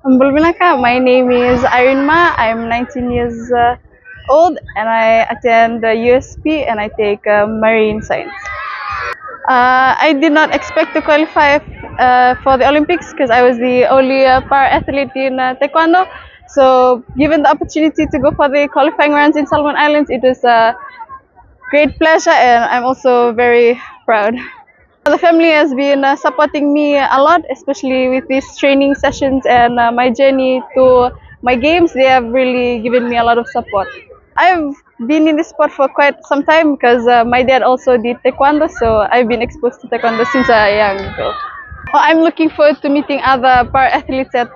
Bulbinaka, my name is Irene Ma. I'm 19 years old and I attend the USP and I take marine science. I did not expect to qualify for the Olympics because I was the only para athlete in Taekwondo. So, given the opportunity to go for the qualifying rounds in Solomon Islands, it was a great pleasure and I'm also very proud. The family has been supporting me a lot, especially with these training sessions and my journey to my games. They have really given me a lot of support. I've been in this sport for quite some time because my dad also did taekwondo, so I've been exposed to taekwondo since a young girl. Well, I'm looking forward to meeting other para athletes at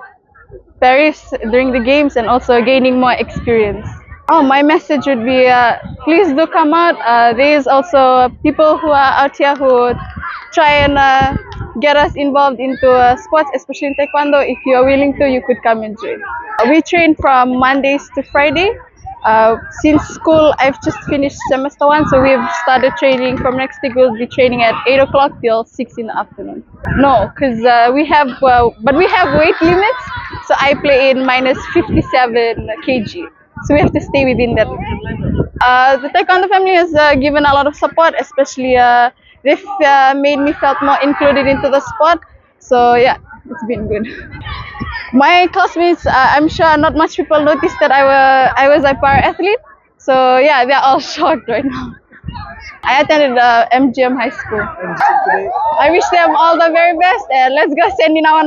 Paris during the games and also gaining more experience. Oh, my message would be please do come out. There is also people who are out here who try and get us involved into sports, especially in taekwondo. If you are willing to, you could come and join. We train from Mondays to Friday. Since school, I've just finished semester 1, so we've started training. From next week, we'll be training at 8 o'clock till 6 in the afternoon. No, because we have weight limits, so I play in minus 57 kg. So we have to stay within that. The Taekwondo family has given a lot of support, especially they've made me felt more included into the sport. So yeah, it's been good. My classmates, I'm sure not much people noticed that I was a para athlete. So yeah, they're all shocked right now. I attended MGM High School. I wish them all the very best and let's go send in our